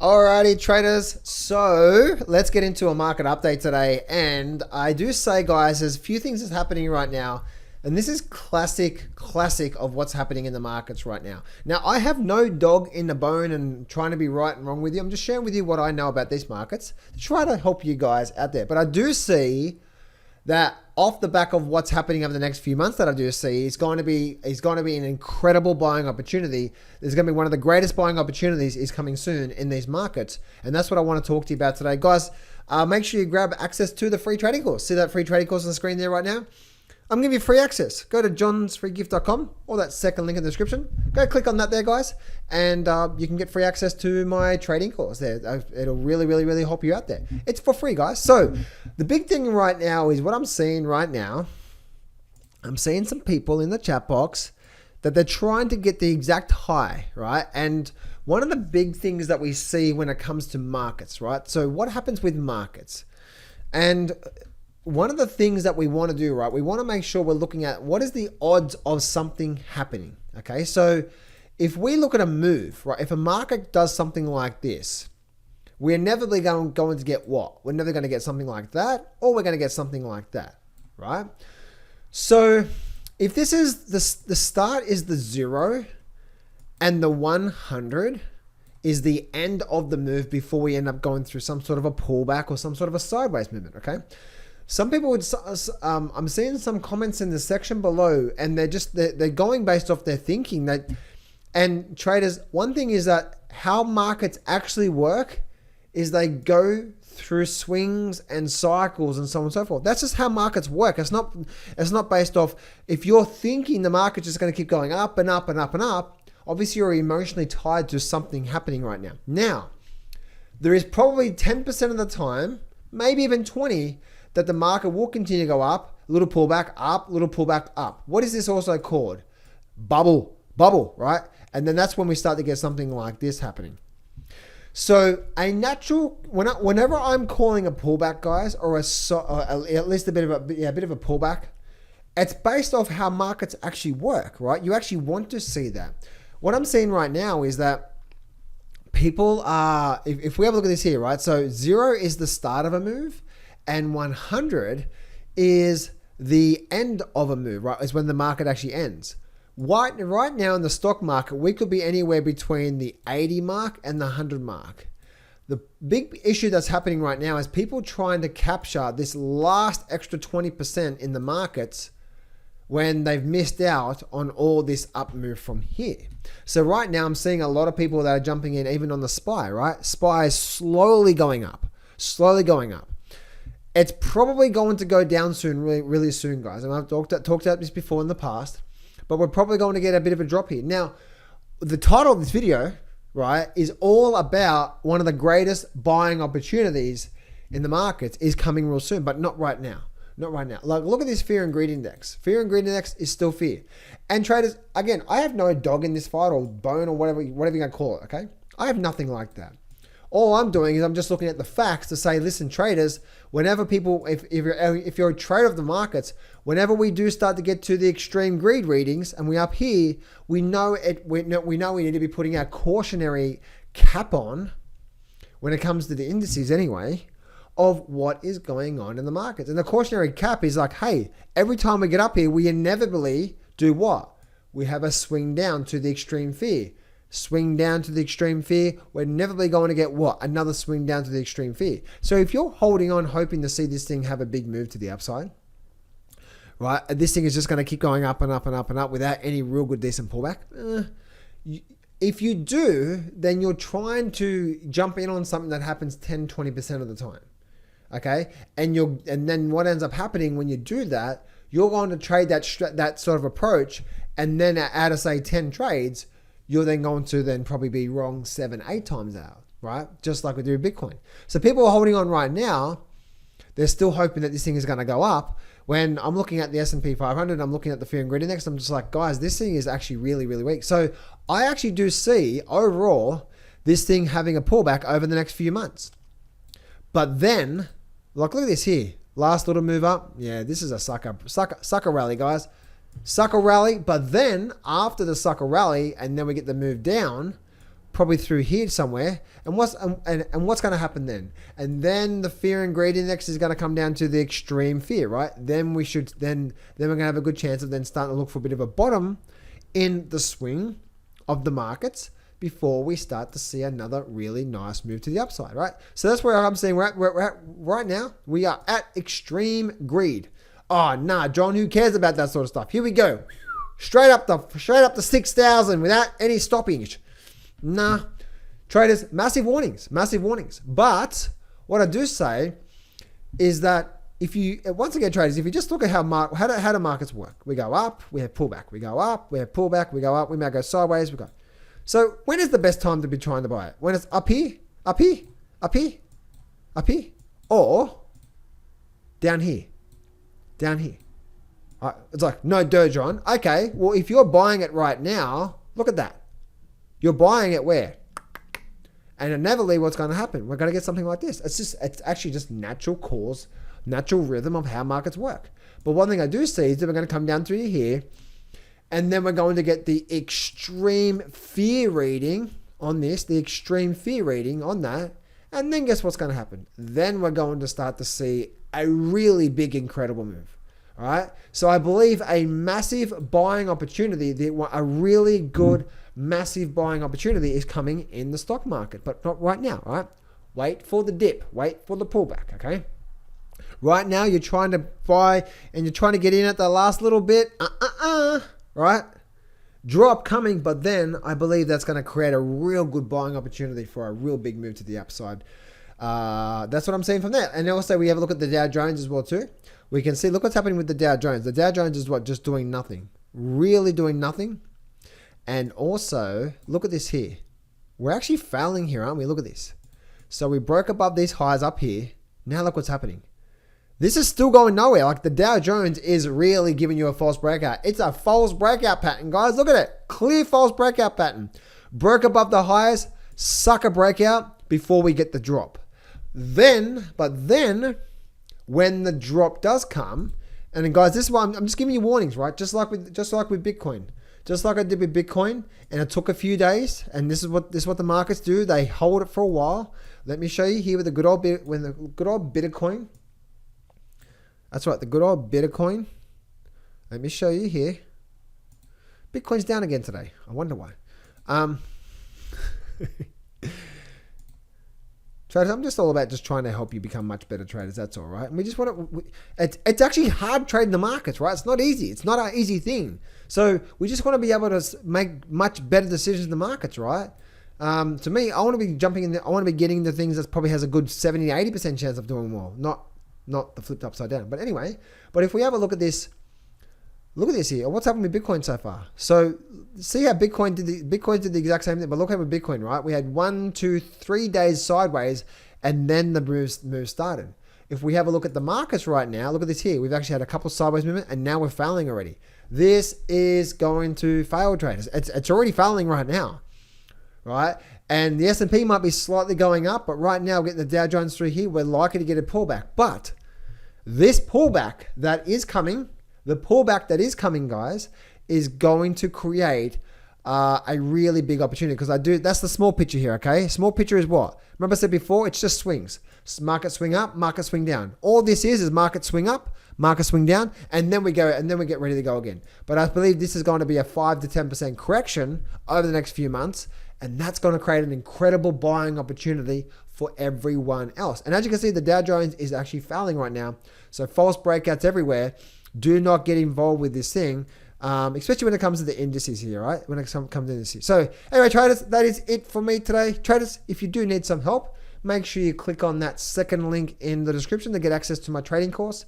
Alrighty, traders. So let's get into a market update today. And I do say, guys, there's a few things that's happening right now. And this is classic of what's happening in the markets right now. Now, I have no dog in the bone and trying to be right and wrong with you. I'm just sharing with you what I know about these markets to try to help you guys out there. But I do see that off the back of what's happening over the next few months that I do see is going to be an incredible buying opportunity. There's going to be one of the greatest buying opportunities is coming soon in these markets. And that's what I want to talk to you about today. Guys, make sure you grab access to the free trading course. See that free trading course on the screen there right now? I'm going to give you free access. Go to johnsfreegift.com or that second link in the description. Go click on that there, guys, and you can get free access to my trading course there. It'll really help you out there. It's for free, guys. So the big thing right now is what I'm seeing right now. I'm seeing some people in the chat box that they're trying to get the exact high, right? And one of the big things that we see when it comes to markets, right? So what happens with markets? And one of the things that we want to do, right? We want to make sure we're looking at what is the odds of something happening, okay? So if we look at a move, right? If a market does something like this, we're never going to get what? We're never going to get something like that, or we're going to get something like that, right? So if this is the start is the 0 and the 100 is the end of the move before we end up going through some sort of a pullback or some sort of a sideways movement, okay? Some people would, I'm seeing some comments in the section below, and they're going based off their thinking that, and traders, one thing is that how markets actually work is they go through swings and cycles and so on and so forth. That's just how markets work. It's not based off, if you're thinking the market's just going to keep going up and up and up and up, obviously you're emotionally tied to something happening right now. Now, there is probably 10% of the time, maybe even 20%, that the market will continue to go up, little pullback up, little pullback up. What is this also called? Bubble, right? And then that's when we start to get something like this happening. So a natural, whenever I'm calling a pullback, guys, or at least a bit of a pullback, it's based off how markets actually work, right? You actually want to see that. What I'm seeing right now is that people are, if we have a look at this here, right? So 0 is the start of a move, and 100 is the end of a move, right? Is when the market actually ends. Right now in the stock market, we could be anywhere between the 80 mark and the 100 mark. The big issue that's happening right now is people trying to capture this last extra 20% in the markets when they've missed out on all this up move from here. So right now I'm seeing a lot of people that are jumping in even on the SPY, right? SPY is slowly going up. It's probably going to go down soon, really soon, guys. And I've talked about this before in the past, but we're probably going to get a bit of a drop here. Now, the title of this video, right, is all about one of the greatest buying opportunities in the markets is coming real soon, but not right now. Like, look at this fear and greed index. Fear and greed index is still fear. And traders, again, I have no dog in this fight or bone or whatever you're going to call it, okay? I have nothing like that. All I'm doing is I'm just looking at the facts to say, listen, traders, whenever people, if you're a trader of the markets, whenever we do start to get to the extreme greed readings and we up here, we know we need to be putting our cautionary cap on when it comes to the indices anyway, of what is going on in the markets. And the cautionary cap is like, hey, every time we get up here, we inevitably do what? We have a swing down to the extreme fear. Swing down to the extreme fear, we're inevitably going to get what? Another swing down to the extreme fear. So if you're holding on, hoping to see this thing have a big move to the upside, right? This thing is just going to keep going up and up and up and up without any real good, decent pullback. If you do, then you're trying to jump in on something that happens 10, 20% of the time. Okay? And then what ends up happening when you do that, you're going to trade that sort of approach, and then out of say 10 trades, you're then going to then probably be wrong 7, 8 times out, right? Just like we do with Bitcoin. So people are holding on right now. They're still hoping that this thing is going to go up. When I'm looking at the S&P 500, I'm looking at the fear and greed index, I'm just like, guys, this thing is actually really weak. So I actually do see overall this thing having a pullback over the next few months. But then, like, look at this here. Last little move up. Yeah, this is a sucker rally, guys. Sucker rally, but then after the sucker rally and then we get the move down, probably through here somewhere. And what's going to happen then? And then the fear and greed index is going to come down to the extreme fear, right? Then we're going to have a good chance of then starting to look for a bit of a bottom in the swing of the markets before we start to see another really nice move to the upside, right? So that's where I'm saying we're at right now. We are at extreme greed. Oh, nah, John, who cares about that sort of stuff? Here we go. Straight up to 6,000 without any stopping. Nah, traders, massive warnings. But what I do say is that once again, traders, if you just look at how do markets work, we go up, we have pullback, we go up, we have pullback, we go up, we may go sideways, we go. So when is the best time to be trying to buy it? When it's up here, or down here? It's like, no, John. Okay, well, if you're buying it right now, look at that. You're buying it where? And inevitably, what's going to happen? We're going to get something like this. It's actually just natural rhythm of how markets work. But one thing I do see is that we're going to come down through here, and then we're going to get the extreme fear reading on this, the extreme fear reading on that. And then guess what's going to happen? Then we're going to start to see a really big, incredible move. All right. So I believe a massive buying opportunity, a really good, massive buying opportunity is coming in the stock market, but not right now. All right. Wait for the dip. Wait for the pullback. Okay. Right now, you're trying to buy and you're trying to get in at the last little bit. Right. Drop coming, but then I believe that's going to create a real good buying opportunity for a real big move to the upside. That's what I'm seeing from that. And also we have a look at the Dow Jones as well too. We can see, look what's happening with the Dow Jones. The Dow Jones is what? Just doing nothing. Really doing nothing. And also, look at this here. We're actually failing here, aren't we? Look at this. So we broke above these highs up here. Now look what's happening. This is still going nowhere. Like the Dow Jones is really giving you a false breakout. It's a false breakout pattern, guys. Look at it. Clear false breakout pattern. Broke above the highs. Sucker breakout before we get the drop. But then, when the drop does come, and then guys, this is why I'm just giving you warnings, right? Just like with Bitcoin, just like I did with Bitcoin, and it took a few days, and this is what the markets do. They hold it for a while. Let me show you here with the good old Bitcoin. That's right, the good old Bitcoin. Let me show you here. Bitcoin's down again today. I wonder why. Traders, I'm just all about just trying to help you become much better traders. That's all right. And we just want to. It's actually hard trading the markets, right? It's not easy. It's not an easy thing. So we just want to be able to make much better decisions in the markets, right? To me, I want to be jumping in. I want to be getting the things that probably has a good 70 to 80% chance of doing well. Not the flipped upside down. But anyway, but if we have a look at this. Look at this here. What's happened with Bitcoin so far? So see how Bitcoin did the exact same thing. But look at Bitcoin, right? We had 1, 2, 3 days sideways, and then the move started. If we have a look at the markets right now, look at this here. We've actually had a couple of sideways movement, and now we're failing already. This is going to fail, traders. It's already failing right now, right? And the S&P might be slightly going up, but right now we're getting the Dow Jones through here. We're likely to get a pullback. But this pullback that is coming. The pullback that is coming, guys, is going to create a really big opportunity because that's the small picture here, okay? Small picture is what? Remember I said before, it's just swings. Market swing up, market swing down. All this is market swing up, market swing down, and then we get ready to go again. But I believe this is going to be a 5 to 10% correction over the next few months, and that's going to create an incredible buying opportunity for everyone else. And as you can see, the Dow Jones is actually failing right now. So false breakouts everywhere. Do not get involved with this thing, especially when it comes to the indices here, right? When it comes to indices. So anyway, traders, that is it for me today. Traders, if you do need some help, make sure you click on that second link in the description to get access to my trading course.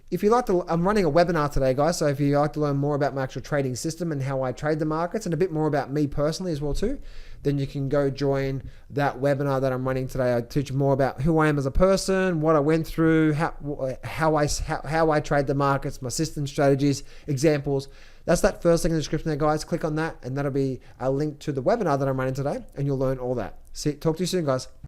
If you like to, I'm running a webinar today, guys. So if you like to learn more about my actual trading system and how I trade the markets and a bit more about me personally as well too, then you can go join that webinar that I'm running today. I teach more about who I am as a person, what I went through, how I trade the markets, my system strategies, examples. That's that first link in the description there, guys. Click on that, and that'll be a link to the webinar that I'm running today, and you'll learn all that. Talk to you soon, guys.